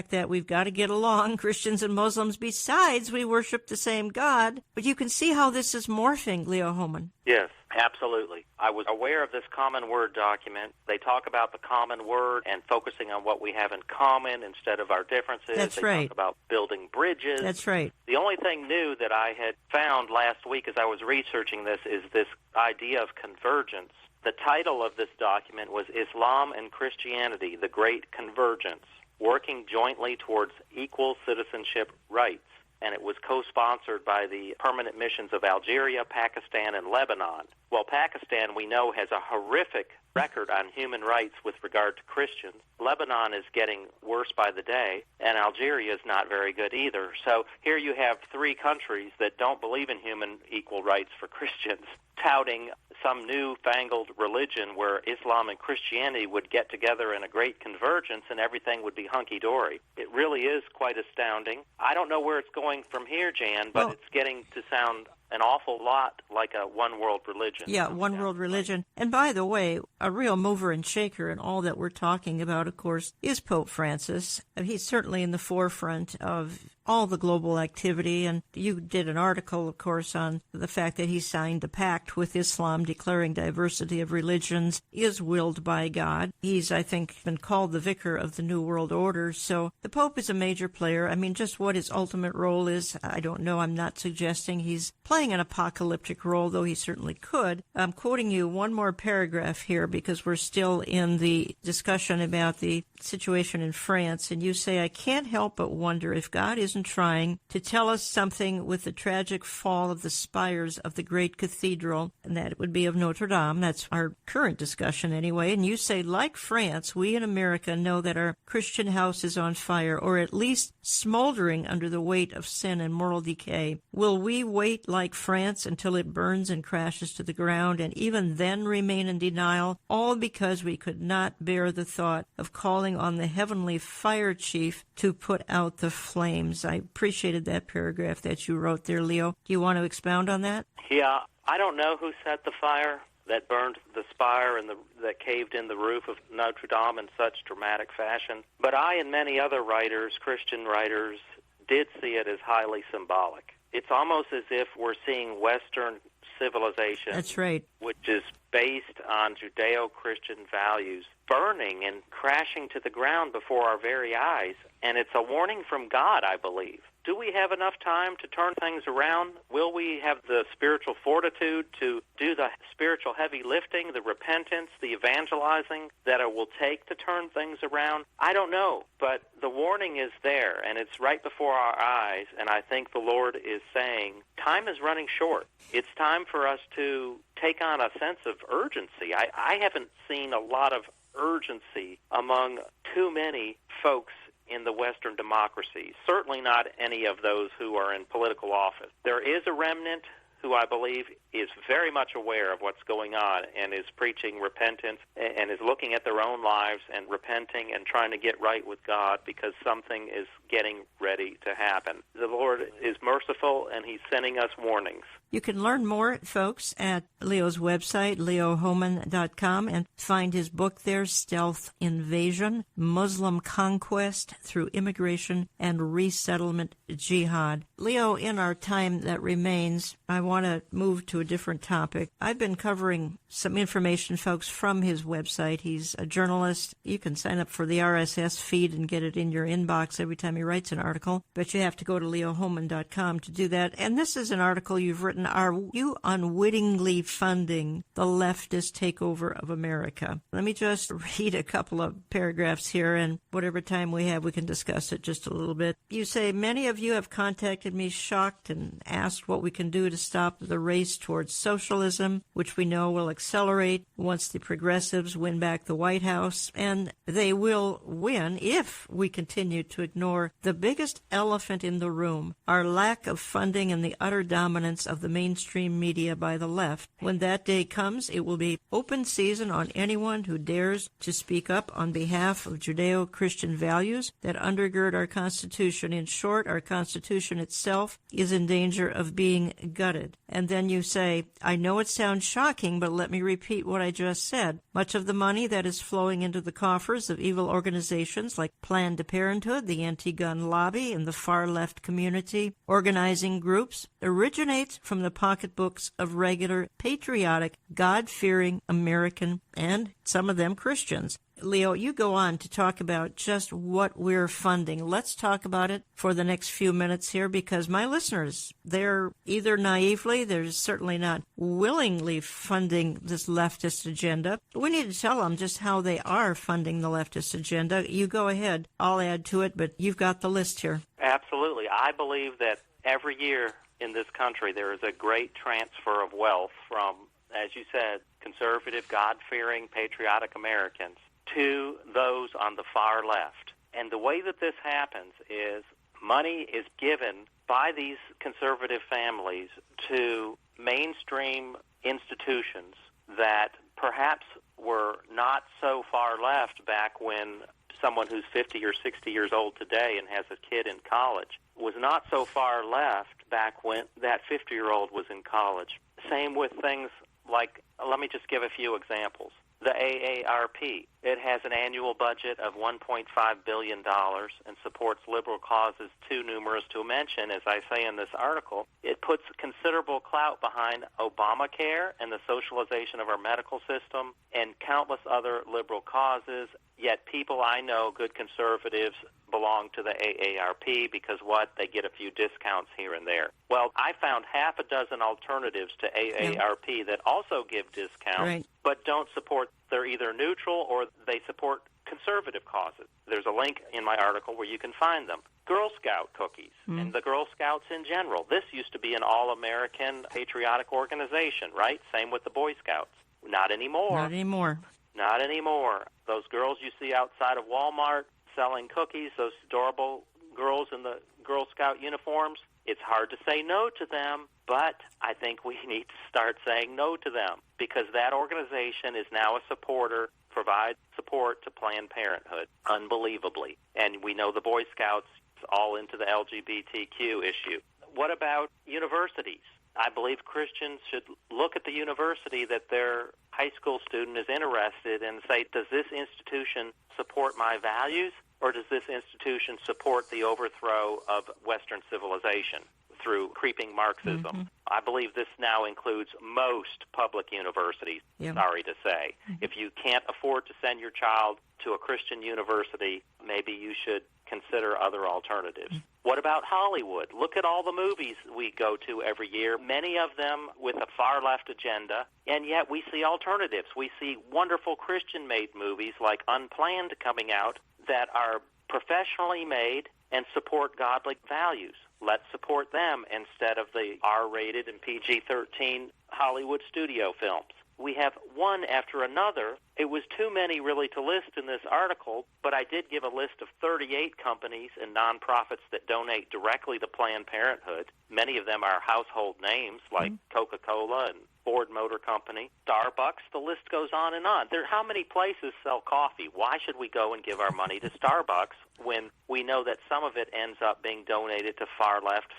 Speaker 5: that we've got to get along, Christians and Muslims. Besides, we worship the same God. But you can see how this is morphing, Leo Hohmann.
Speaker 6: Yes, absolutely. I was aware of this common word document. They talk about the common word and focusing on what we have in common instead of our differences.
Speaker 5: That's
Speaker 6: they
Speaker 5: right.
Speaker 6: talk about building bridges.
Speaker 5: That's right.
Speaker 6: The only thing new that I had found last week as I was researching this is this idea of convergence. The title of this document was Islam and Christianity, the Great Convergence, working jointly towards equal citizenship rights. And it was co-sponsored by the permanent missions of Algeria, Pakistan, and Lebanon. Well, Pakistan, we know, has a horrific record on human rights with regard to Christians. Lebanon is getting worse by the day, and Algeria is not very good either. So here you have three countries that don't believe in human equal rights for Christians, touting some newfangled religion where Islam and Christianity would get together in a great convergence and everything would be hunky-dory. It really is quite astounding. I don't know where it's going from here, Jan, but it's getting to sound an awful lot like a one-world religion.
Speaker 5: Yeah, one-world religion. And by the way, a real mover and shaker in all that we're talking about, of course, is Pope Francis. He's certainly in the forefront of all the global activity, and you did an article, of course, on the fact that he signed the pact with Islam declaring diversity of religions is willed by God. He's, I think, been called the vicar of the New World Order, so the Pope is a major player. I mean, just what his ultimate role is, I don't know. I'm not suggesting he's playing an apocalyptic role, though he certainly could. I'm quoting you one more paragraph here because we're still in the discussion about the situation in France, and you say, I can't help but wonder if God isn't trying to tell us something with the tragic fall of the spires of the great cathedral, and that it would be of Notre Dame. That's our current discussion anyway. And you say, like France, we in America know that our Christian house is on fire, or at least smoldering under the weight of sin and moral decay. Will we wait like France until it burns and crashes to the ground, and even then remain in denial, all because we could not bear the thought of calling on the heavenly fire chief to put out the flames? I appreciated that paragraph that you wrote there, Leo. Do you want to expound on that?
Speaker 6: Yeah, I don't know who set the fire that burned the spire and that caved in the roof of Notre Dame in such dramatic fashion. But I and many other writers, Christian writers, did see it as highly symbolic. It's almost as if we're seeing Western civilization,
Speaker 5: that's right,
Speaker 6: which is based on Judeo-Christian values, burning and crashing to the ground before our very eyes. And it's a warning from God, I believe. Do we have enough time to turn things around? Will we have the spiritual fortitude to do the spiritual heavy lifting, the repentance, the evangelizing that it will take to turn things around? I don't know, but the warning is there, and it's right before our eyes, and I think the Lord is saying, time is running short. It's time for us to take on a sense of urgency. I haven't seen a lot of urgency among too many folks in the Western democracies, certainly not any of those who are in political office. There is a remnant who I believe is very much aware of what's going on and is preaching repentance and is looking at their own lives and repenting and trying to get right with God because something is getting ready to happen. The Lord is merciful, and He's sending us warnings.
Speaker 5: You can learn more, folks, at Leo's website, leohoman.com, and find his book there, Stealth Invasion, Muslim Conquest Through Immigration and Resettlement Jihad. Leo, in our time that remains, I want to move to a different topic. I've been covering some information, folks, from his website. He's a journalist. You can sign up for the RSS feed and get it in your inbox every time he writes an article, but you have to go to leohoman.com to do that. And this is an article you've written, Are You Unwittingly Funding the Leftist Takeover of America? Let me just read a couple of paragraphs here, and whatever time we have, we can discuss it just a little bit. You say, many of you have contacted me shocked and asked what we can do to stop the race towards socialism, which we know will accelerate once the progressives win back the White House, and they will win if we continue to ignore the biggest elephant in the room, our lack of funding and the utter dominance of the mainstream media by the left. When that day comes, it will be open season on anyone who dares to speak up on behalf of Judeo-Christian values that undergird our Constitution. In short, our Constitution itself is in danger of being gutted. And then you say, I know it sounds shocking, but let me repeat what I just said. Much of the money that is flowing into the coffers of evil organizations like Planned Parenthood, the anti-gun lobby, and the far-left community organizing groups originates from the pocketbooks of regular, patriotic, God-fearing American and some of them Christians. Leo, you go on to talk about just what we're funding. Let's talk about it for the next few minutes here, because my listeners, they're either naively, they're certainly not willingly funding this leftist agenda. We need to tell them just how they are funding the leftist agenda. You go ahead. I'll add to it, but you've got the list here.
Speaker 6: Absolutely. I believe that every year in this country there is a great transfer of wealth from, as you said, conservative, God-fearing, patriotic Americans to those on the far left. And the way that this happens is money is given by these conservative families to mainstream institutions that perhaps were not so far left back when someone who's 50 or 60 years old today and has a kid in college was not so far left back when that 50-year-old was in college. Same with things like, let me just give a few examples. The AARP, it has an annual budget of $1.5 billion and supports liberal causes too numerous to mention. As I say in this article, it puts considerable clout behind Obamacare and the socialization of our medical system and countless other liberal causes. Yet people I know, good conservatives, belong to the AARP because what? They get a few discounts here and there. Well, I found half a dozen alternatives to AARP that also give discounts, but don't support. They're either neutral or they support conservative causes. There's a link in my article where you can find them. Girl Scout cookies and the Girl Scouts in general. This used to be an all-American patriotic organization, right? Same with the Boy Scouts. Not anymore.
Speaker 5: Not anymore.
Speaker 6: Not anymore. Those girls you see outside of Walmart selling cookies, those adorable girls in the Girl Scout uniforms, it's hard to say no to them, but I think we need to start saying no to them because that organization is now a supporter, provides support to Planned Parenthood, unbelievably. And we know the Boy Scouts all into the LGBTQ issue. What about universities? I believe Christians should look at the university that their high school student is interested in and say, does this institution support my values, or does this institution support the overthrow of Western civilization through creeping Marxism? I believe this now includes most public universities, sorry to say. If you can't afford to send your child to a Christian university, maybe you should consider other alternatives. What about Hollywood? Look at all the movies we go to every year, many of them with a far-left agenda, and yet we see alternatives. We see wonderful Christian-made movies like Unplanned coming out that are professionally made and support godly values. Let's support them instead of the R-rated and PG-13 Hollywood studio films. We have one after another. It was too many really to list in this article, but I did give a list of 38 companies and nonprofits that donate directly to Planned Parenthood. Many of them are household names like Coca-Cola and Ford Motor Company, Starbucks. The list goes on and on. How many places sell coffee? Why should we go and give our money to Starbucks when we know that some of it ends up being donated to far-left?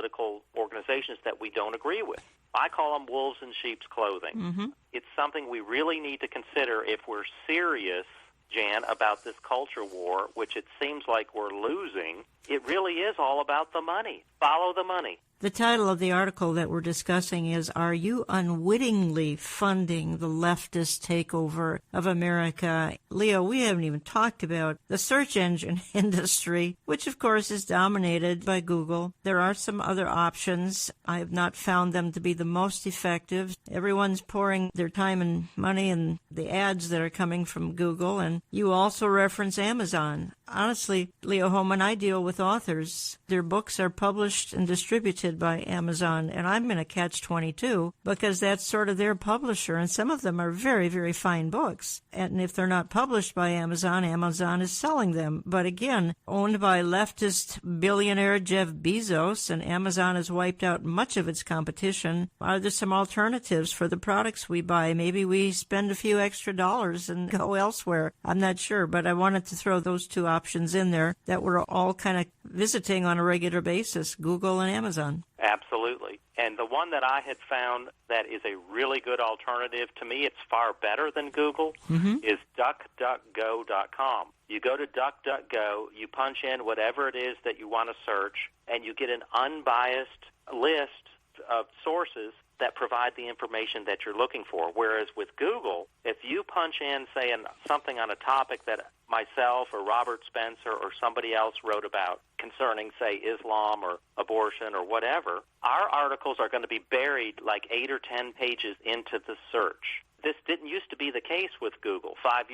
Speaker 6: political organizations that we don't agree with. I call them wolves in sheep's clothing.
Speaker 5: Mm-hmm.
Speaker 6: It's something we really need to consider if we're serious, Jan, about this culture war, which it seems like we're losing. It really is all about the money. Follow the money.
Speaker 5: The title of the article that we're discussing is, Are You Unwittingly Funding the Leftist Takeover of America? Leo, we haven't even talked about the search engine industry, which of course is dominated by Google. There are some other options. I have not found them to be the most effective. Everyone's pouring their time and money in the ads that are coming from Google, and you also reference Amazon. Honestly, Leo Hohmann, I deal with authors. Their books are published and distributed by Amazon, and I'm in a catch-22 because that's sort of their publisher, and some of them are very, very fine books. And if they're not published by Amazon, Amazon is selling them. But again, owned by leftist billionaire Jeff Bezos, and Amazon has wiped out much of its competition. Are there some alternatives for the products we buy? Maybe we spend a few extra dollars and go elsewhere. I'm not sure, but I wanted to throw those two options in there that we're all kind of visiting on a regular basis, Google and Amazon.
Speaker 6: Absolutely. And the one that I had found that is a really good alternative, to me it's far better than Google, is DuckDuckGo.com. You go to DuckDuckGo, you punch in whatever it is that you want to search, and you get an unbiased list of sources that provide the information that you're looking for. Whereas with Google, if you punch in, say, something on a topic that myself or Robert Spencer or somebody else wrote about concerning, say, Islam or abortion or whatever, our articles are going to be buried like 8 or 10 pages into the search. This didn't used to be the case with Google. 4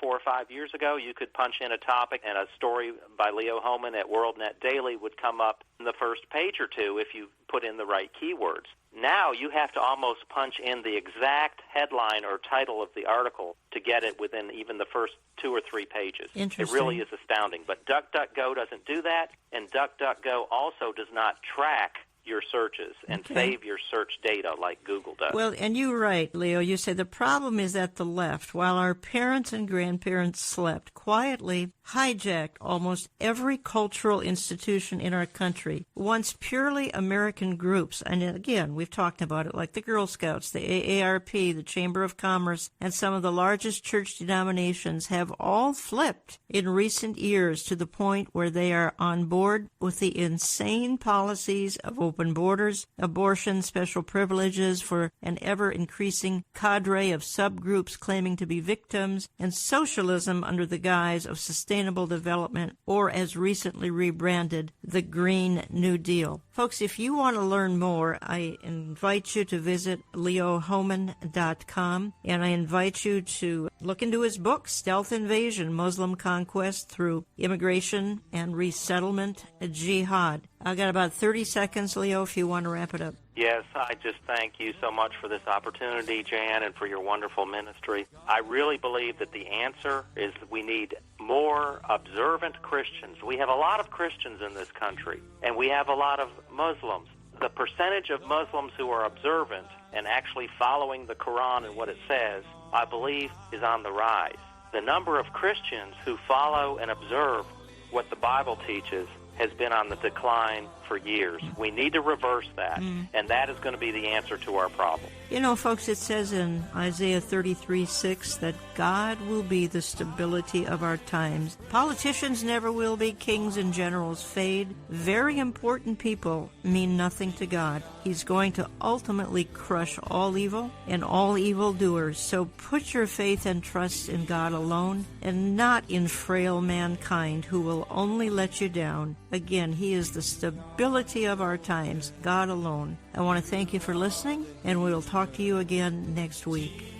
Speaker 6: or 5 years ago, you could punch in a topic and a story by Leo Hohmann at WorldNet Daily would come up in the first page or two if you put in the right keywords. Now you have to almost punch in the exact headline or title of the article to get it within even the first 2 or 3 pages.
Speaker 5: Interesting.
Speaker 6: It really is astounding. But DuckDuckGo doesn't do that, and DuckDuckGo also does not track your searches and save your search data like Google does.
Speaker 5: Well, and you're right, Leo. You say the problem is that the left, while our parents and grandparents slept, quietly hijacked almost every cultural institution in our country. Once purely American groups, and again, we've talked about it, like the Girl Scouts, the AARP, the Chamber of Commerce, and some of the largest church denominations have all flipped in recent years to the point where they are on board with the insane policies of open borders, abortion, special privileges for an ever-increasing cadre of subgroups claiming to be victims, and socialism under the guise of sustainable development, or as recently rebranded, the Green New Deal. Folks, if you want to learn more, I invite you to visit leohohmann.com, and I invite you to look into his book, Stealth Invasion, Muslim Conquest Through Immigration and Resettlement, Jihad. I've got about 30 seconds, Leo, if you want to wrap it up.
Speaker 6: Yes, I just thank you so much for this opportunity, Jan, and for your wonderful ministry. I really believe that the answer is that we need more observant Christians. We have a lot of Christians in this country, and we have a lot of Muslims. The percentage of Muslims who are observant and actually following the Quran and what it says, I believe, is on the rise. The number of Christians who follow and observe what the Bible teaches has been on the decline for years. We need to reverse that, and that is going to be the answer to our problem.
Speaker 5: You know, folks, it says in Isaiah 33:6 that God will be the stability of our times. Politicians never will be. Kings and generals fade. Very important people mean nothing to God. He's going to ultimately crush all evil and all evildoers. So put your faith and trust in God alone and not in frail mankind who will only let you down. Again, He is the stability of our times, God alone. I want to thank you for listening, and we'll talk to you again next week.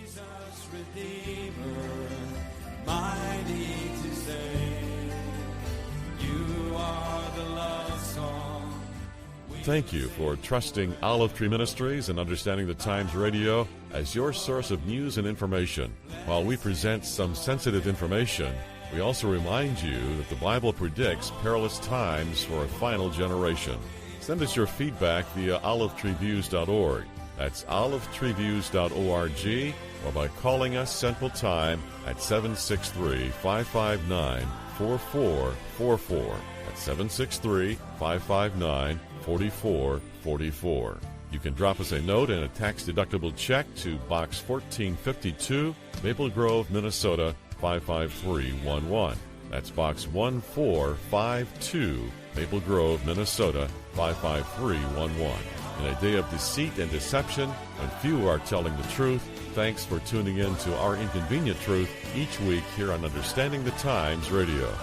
Speaker 1: Thank you for trusting Olive Tree Ministries and Understanding the Times Radio as your source of news and information. While we present some sensitive information, we also remind you that the Bible predicts perilous times for a final generation. Send us your feedback via olivetreeviews.org. That's olivetreeviews.org, or by calling us Central Time at 763-559-4444. That's 763-559-4444. 4444. You can drop us a note and a tax-deductible check to Box 1452, Maple Grove, Minnesota 55311. That's Box 1452, Maple Grove, Minnesota 55311. In a day of deceit and deception, when few are telling the truth, thanks for tuning in to Our Inconvenient Truth each week here on Understanding the Times Radio.